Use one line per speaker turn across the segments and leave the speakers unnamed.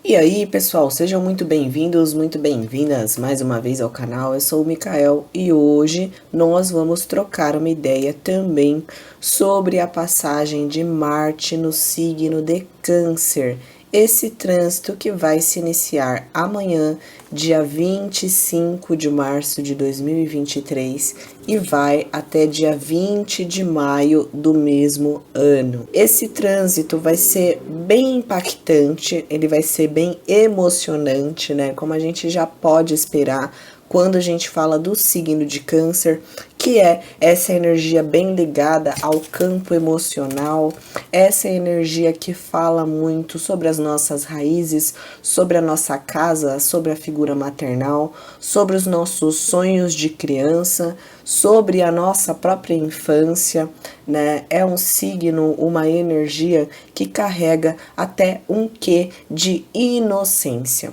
E aí, pessoal, sejam muito bem-vindos, muito bem-vindas mais uma vez ao canal. Eu sou o Mikael e hoje nós vamos trocar uma ideia também sobre a passagem de Marte no signo de Câncer. Esse trânsito que vai se iniciar amanhã, dia 25 de março de 2023, e vai até dia 20 de maio do mesmo ano. Esse trânsito vai ser bem impactante, ele vai ser bem emocionante, né? Como a gente já pode esperar quando a gente fala do signo de Câncer, que é essa energia bem ligada ao campo emocional, essa energia que fala muito sobre as nossas raízes, sobre a nossa casa, sobre a figura maternal, sobre os nossos sonhos de criança, sobre a nossa própria infância, né? É um signo, uma energia que carrega até um quê de inocência.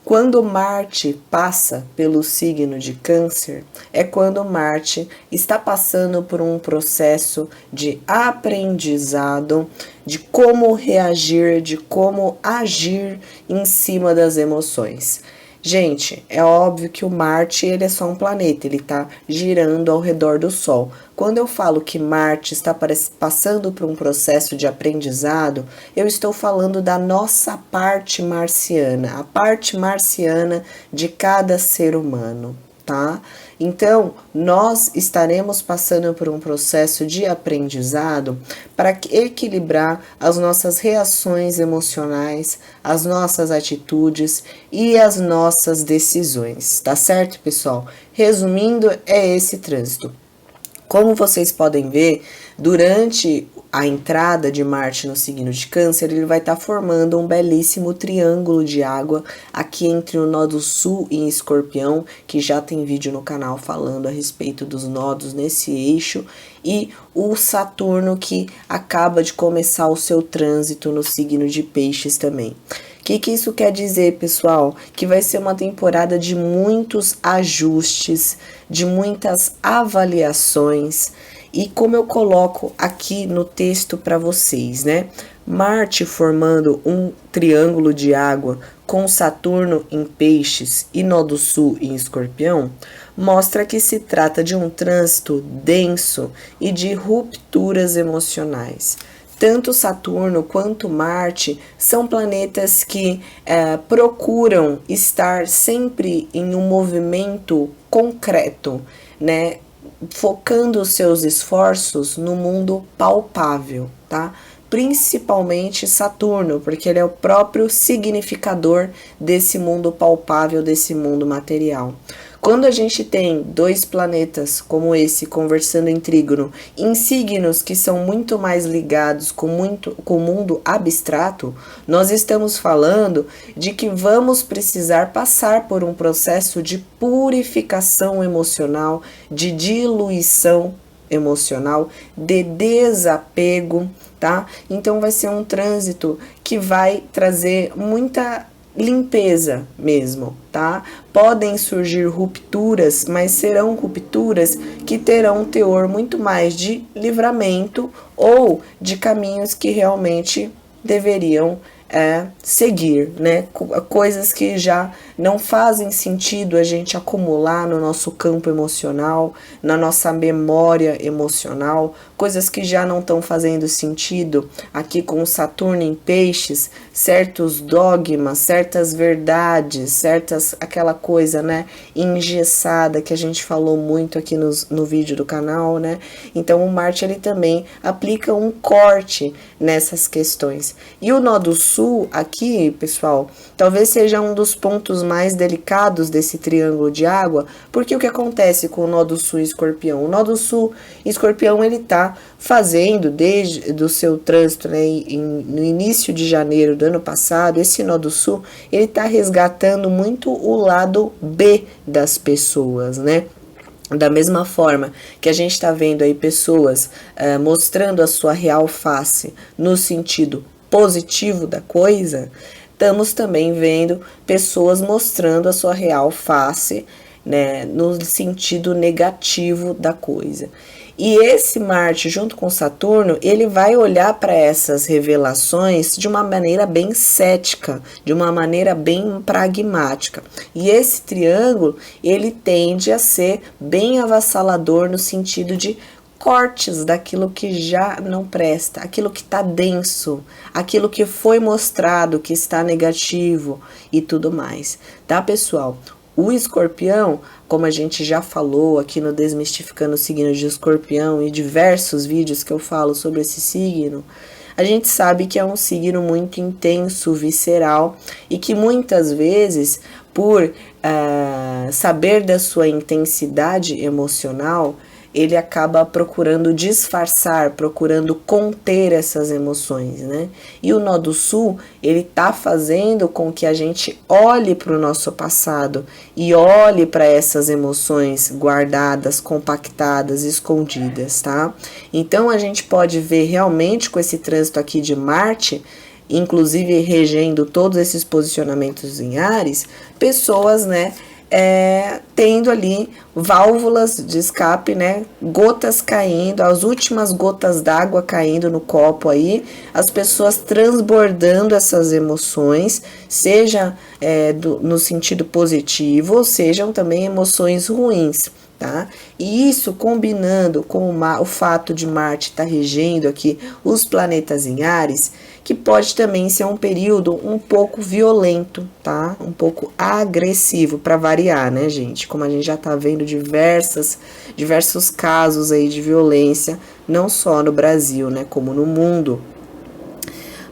Quando Marte passa pelo signo de Câncer, é quando Marte está passando por um processo de aprendizado, de como reagir, de como agir em cima das emoções. Gente, é óbvio que o Marte ele é só um planeta, ele está girando ao redor do Sol. Quando eu falo que Marte está passando por um processo de aprendizado, eu estou falando da nossa parte marciana, a parte marciana de cada ser humano, tá? Então, nós estaremos passando por um processo de aprendizado para equilibrar as nossas reações emocionais, as nossas atitudes e as nossas decisões, tá certo, pessoal? Resumindo, é esse trânsito. Como vocês podem ver, durante a entrada de Marte no signo de Câncer, ele vai estar formando um belíssimo triângulo de água aqui entre o nó do Sul e Escorpião, que já tem vídeo no canal falando a respeito dos nodos nesse eixo, e o Saturno que acaba de começar o seu trânsito no signo de Peixes também. O que isso quer dizer, pessoal? Que vai ser uma temporada de muitos ajustes, de muitas avaliações, e como eu coloco aqui no texto para vocês, né? Marte formando um triângulo de água com Saturno em Peixes e nó do Sul em Escorpião, mostra que se trata de um trânsito denso e de rupturas emocionais. Tanto Saturno quanto Marte são planetas que procuram estar sempre em um movimento concreto, né? Focando os seus esforços no mundo palpável, tá? Principalmente Saturno, porque ele é o próprio significador desse mundo palpável, desse mundo material. Quando a gente tem dois planetas como esse conversando em trígono, em signos que são muito mais ligados com o mundo abstrato, nós estamos falando de que vamos precisar passar por um processo de purificação emocional, de diluição emocional, de desapego, tá? Então vai ser um trânsito que vai trazer muita limpeza mesmo, tá? Podem surgir rupturas, mas serão rupturas que terão um teor muito mais de livramento ou de caminhos que realmente deveriam seguir, né? Coisas que já não fazem sentido a gente acumular no nosso campo emocional, na nossa memória emocional, coisas que já não estão fazendo sentido aqui com o Saturno em Peixes, certos dogmas, certas verdades, aquela coisa, né, engessada que a gente falou muito aqui no vídeo do canal, né? Então o Marte ele também aplica um corte nessas questões. E o nó do Sul aqui, pessoal, talvez seja um dos pontos mais delicados desse triângulo de água, porque o que acontece com o nó do Sul e Escorpião? O nó do Sul e Escorpião ele tá fazendo desde do seu trânsito, né, no início de janeiro do ano passado, esse nó do Sul, ele tá resgatando muito o lado B das pessoas, né? Da mesma forma que a gente está vendo aí pessoas mostrando a sua real face no sentido positivo da coisa, estamos também vendo pessoas mostrando a sua real face, né, no sentido negativo da coisa. E esse Marte, junto com Saturno, ele vai olhar para essas revelações de uma maneira bem cética, de uma maneira bem pragmática. E esse triângulo, ele tende a ser bem avassalador no sentido de cortes daquilo que já não presta, aquilo que está denso, aquilo que foi mostrado que está negativo e tudo mais, tá, pessoal? O Escorpião, como a gente já falou aqui no Desmistificando os Signos de Escorpião e diversos vídeos que eu falo sobre esse signo, a gente sabe que é um signo muito intenso, visceral, e que muitas vezes, por saber da sua intensidade emocional, ele acaba procurando disfarçar, procurando conter essas emoções, né? E o Nó do Sul, ele tá fazendo com que a gente olhe para o nosso passado e olhe para essas emoções guardadas, compactadas, escondidas, tá? Então a gente pode ver realmente com esse trânsito aqui de Marte, inclusive regendo todos esses posicionamentos em Áries, pessoas, né, tendo ali válvulas de escape, né, gotas caindo, as últimas gotas d'água caindo no copo aí, as pessoas transbordando essas emoções, seja no sentido positivo, ou sejam também emoções ruins, tá? E isso combinando com o fato de Marte estar regendo aqui os planetas em Áries, que pode também ser um período um pouco violento, tá? Um pouco agressivo, para variar, né, gente? Como a gente já tá vendo diversos casos aí de violência, não só no Brasil, né, como no mundo.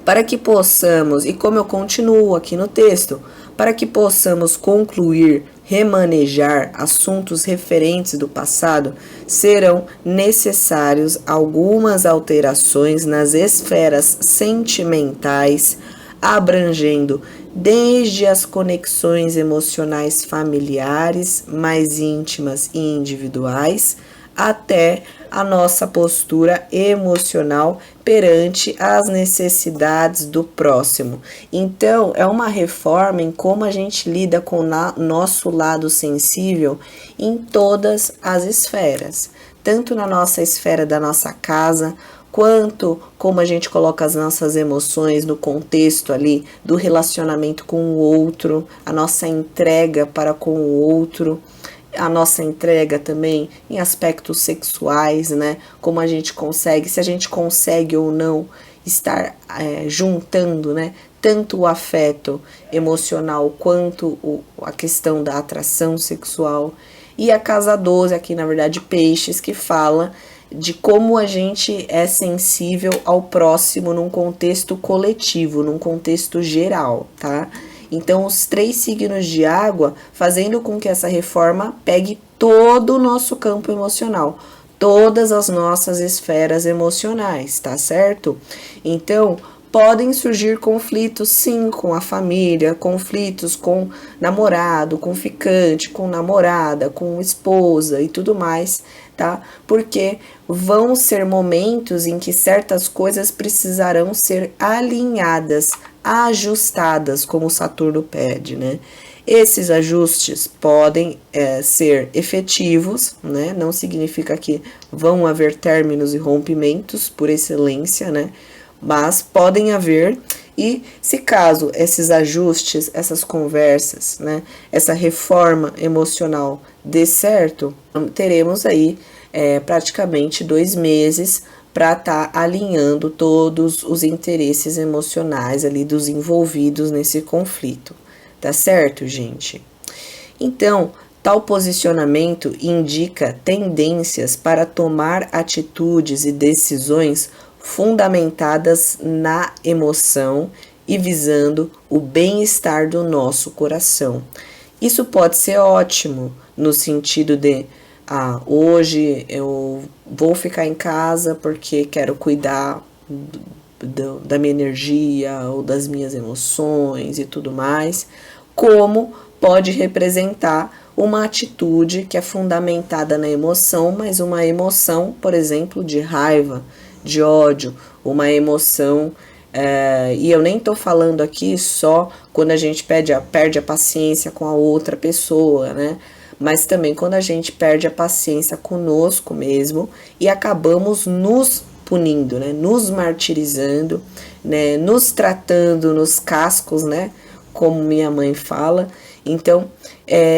Para que possamos, e como eu continuo aqui no texto, para que possamos concluir, remanejar assuntos referentes do passado, serão necessários algumas alterações nas esferas sentimentais, abrangendo desde as conexões emocionais familiares, mais íntimas e individuais, até a nossa postura emocional perante as necessidades do próximo. Então, é uma reforma em como a gente lida com o nosso lado sensível em todas as esferas, tanto na nossa esfera da nossa casa, quanto como a gente coloca as nossas emoções no contexto ali do relacionamento com o outro, a nossa entrega para com o outro, a nossa entrega também em aspectos sexuais, né? Como a gente consegue, se a gente consegue ou não estar juntando, né? Tanto o afeto emocional quanto a questão da atração sexual. E a casa 12, aqui na verdade Peixes, que fala de como a gente é sensível ao próximo num contexto coletivo, num contexto geral, tá? Então, os 3 signos de água fazendo com que essa reforma pegue todo o nosso campo emocional, todas as nossas esferas emocionais, tá certo? Então, podem surgir conflitos, sim, com a família, conflitos com namorado, com ficante, com namorada, com esposa e tudo mais, tá? Porque vão ser momentos em que certas coisas precisarão ser alinhadas, ajustadas, como Saturno pede, né? Esses ajustes podem ser efetivos, né? Não significa que vão haver términos e rompimentos por excelência, né? Mas podem haver, e se caso esses ajustes, essas conversas, né, essa reforma emocional dê certo, teremos aí praticamente 2 meses para estar alinhando todos os interesses emocionais ali dos envolvidos nesse conflito, tá certo, gente? Então, tal posicionamento indica tendências para tomar atitudes e decisões fundamentadas na emoção e visando o bem-estar do nosso coração. Isso pode ser ótimo no sentido de hoje eu vou ficar em casa porque quero cuidar da minha energia ou das minhas emoções e tudo mais, como pode representar uma atitude que é fundamentada na emoção, mas uma emoção, por exemplo, de raiva, de ódio, uma emoção, e eu nem tô falando aqui só quando a gente perde a paciência com a outra pessoa, né? mas também quando a gente perde a paciência conosco mesmo e acabamos nos punindo, né? Nos martirizando, né? Nos tratando nos cascos, né? Como minha mãe fala. Então,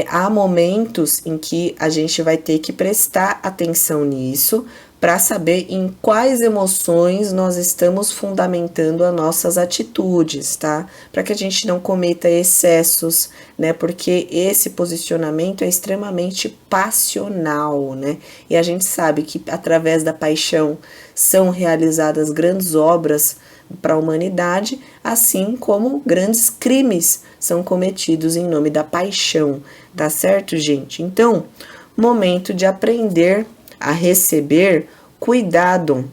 há momentos em que a gente vai ter que prestar atenção nisso para saber em quais emoções nós estamos fundamentando as nossas atitudes, tá? Para que a gente não cometa excessos, né? Porque esse posicionamento é extremamente passional, né? E a gente sabe que através da paixão são realizadas grandes obras para a humanidade, assim como grandes crimes são cometidos em nome da paixão, tá certo, gente? Então, momento de aprender a receber cuidado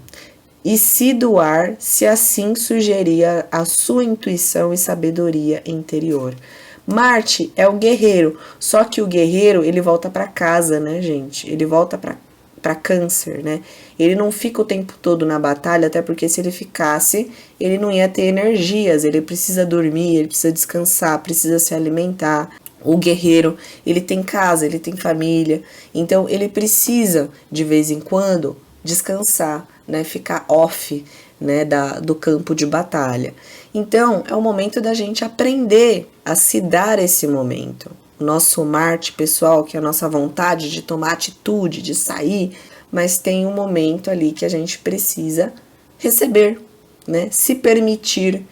e se doar, se assim sugerir a sua intuição e sabedoria interior. Marte é o guerreiro, só que o guerreiro, ele volta para casa, né, gente? Ele volta para Câncer, né? Ele não fica o tempo todo na batalha, até porque se ele ficasse, ele não ia ter energias, ele precisa dormir, ele precisa descansar, precisa se alimentar. O guerreiro, ele tem casa, ele tem família, então ele precisa, de vez em quando, descansar, né? Ficar off, né? Do campo de batalha. Então, é o momento da gente aprender a se dar esse momento. O nosso Marte, pessoal, que é a nossa vontade de tomar atitude, de sair, mas tem um momento ali que a gente precisa receber, né? Se permitir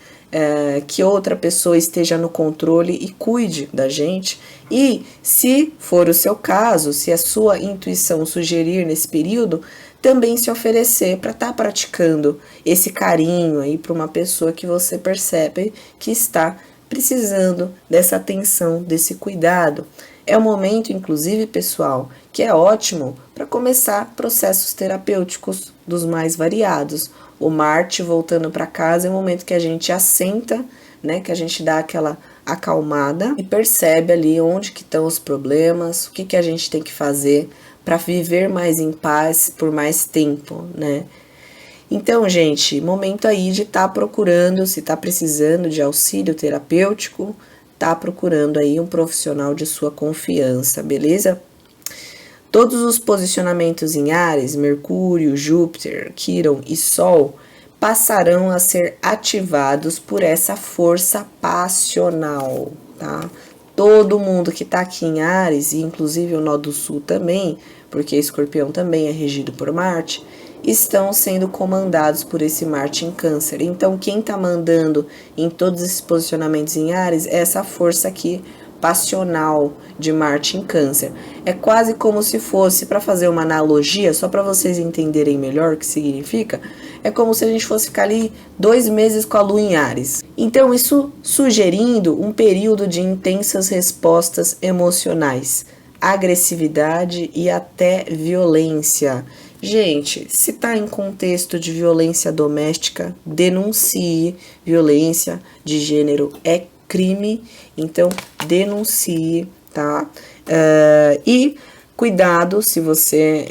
que outra pessoa esteja no controle e cuide da gente. E, se for o seu caso, se a sua intuição sugerir nesse período, também se oferecer para estar praticando esse carinho aí para uma pessoa que você percebe que está precisando dessa atenção, desse cuidado. É um momento, inclusive, pessoal, que é ótimo para começar processos terapêuticos dos mais variados. O Marte voltando para casa é um momento que a gente assenta, né, que a gente dá aquela acalmada e percebe ali onde que estão os problemas, o que que a gente tem que fazer para viver mais em paz por mais tempo, né? Então, gente, momento aí de estar procurando, se está precisando de auxílio terapêutico, tá procurando aí um profissional de sua confiança, beleza? Todos os posicionamentos em Áries, Mercúrio, Júpiter, Quirón e Sol passarão a ser ativados por essa força passional, tá? Todo mundo que tá aqui em Áries, e inclusive o nó do Sul também, porque Escorpião também é regido por Marte, estão sendo comandados por esse Marte em Câncer. Então, quem tá mandando em todos esses posicionamentos em Áries é essa força aqui passional de Marte em Câncer. É quase como se fosse, para fazer uma analogia, só para vocês entenderem melhor o que significa, é como se a gente fosse ficar ali 2 meses com a Lua em Áries. Então, isso sugerindo um período de intensas respostas emocionais, agressividade e até violência. Gente, se tá em contexto de violência doméstica, denuncie. Violência de gênero é crime, então denuncie, tá? E cuidado se você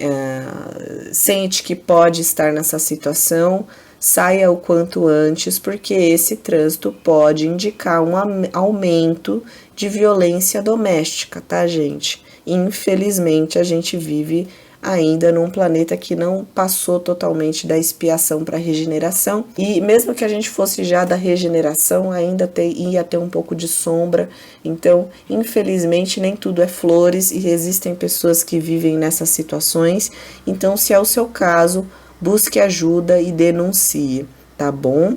sente que pode estar nessa situação, saia o quanto antes, porque esse trânsito pode indicar um aumento de violência doméstica, tá, gente? Infelizmente, a gente vive ainda num planeta que não passou totalmente da expiação para a regeneração, e mesmo que a gente fosse já da regeneração, ainda ia ter um pouco de sombra. Então, infelizmente, nem tudo é flores e existem pessoas que vivem nessas situações. Então, se é o seu caso, busque ajuda e denuncie, tá bom?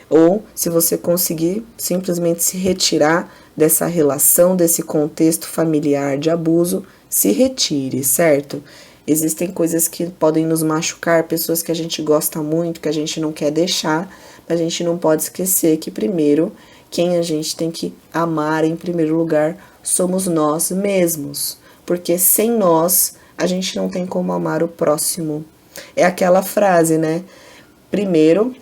Ou, se você conseguir, simplesmente se retirar dessa relação, desse contexto familiar de abuso, se retire, certo? Existem coisas que podem nos machucar, pessoas que a gente gosta muito, que a gente não quer deixar, mas a gente não pode esquecer que primeiro, quem a gente tem que amar em primeiro lugar somos nós mesmos, porque sem nós a gente não tem como amar o próximo. É aquela frase, né? Primeiro,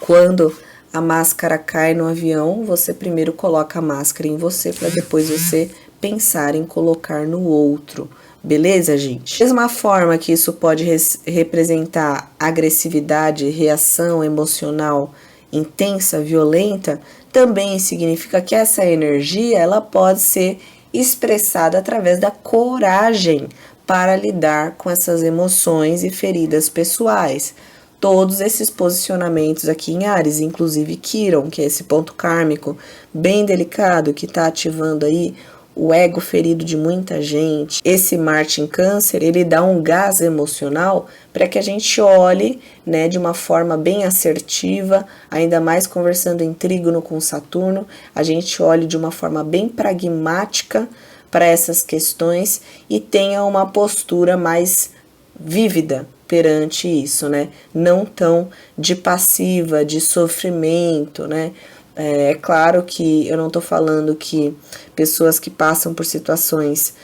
quando a máscara cai no avião, você primeiro coloca a máscara em você para depois você pensar em colocar no outro. Beleza, gente? Da mesma forma que isso pode representar agressividade, reação emocional intensa, violenta, também significa que essa energia ela pode ser expressada através da coragem para lidar com essas emoções e feridas pessoais. Todos esses posicionamentos aqui em Áries, inclusive Quiron, que é esse ponto kármico bem delicado que está ativando aí o ego ferido de muita gente. Esse Marte em Câncer, ele dá um gás emocional para que a gente olhe, né, de uma forma bem assertiva, ainda mais conversando em trígono com Saturno, a gente olhe de uma forma bem pragmática para essas questões e tenha uma postura mais vívida perante isso, né? Não tão de passiva, de sofrimento, né? É claro que eu não estou falando que pessoas que passam por situações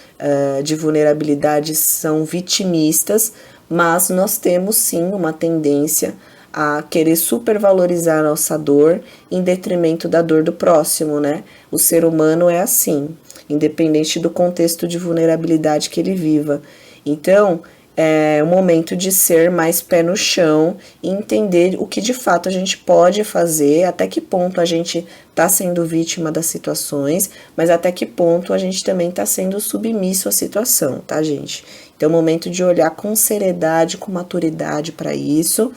de vulnerabilidade são vitimistas, mas nós temos sim uma tendência a querer supervalorizar a nossa dor em detrimento da dor do próximo, né? O ser humano é assim, independente do contexto de vulnerabilidade que ele viva. Então, é o momento de ser mais pé no chão e entender o que de fato a gente pode fazer, até que ponto a gente está sendo vítima das situações, mas até que ponto a gente também está sendo submisso à situação, tá, gente? Então, é o momento de olhar com seriedade, com maturidade para isso,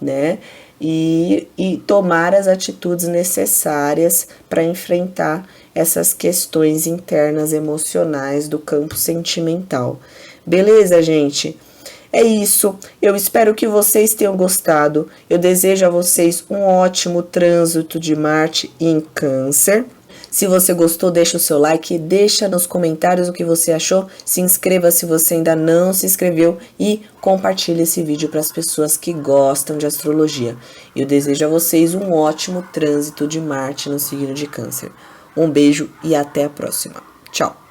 né? E tomar as atitudes necessárias para enfrentar essas questões internas emocionais do campo sentimental. Beleza, gente? É isso. Eu espero que vocês tenham gostado. Eu desejo a vocês um ótimo trânsito de Marte em Câncer. Se você gostou, deixa o seu like, deixa nos comentários o que você achou, se inscreva se você ainda não se inscreveu e compartilhe esse vídeo para as pessoas que gostam de astrologia. Eu desejo a vocês um ótimo trânsito de Marte no signo de Câncer. Um beijo e até a próxima. Tchau!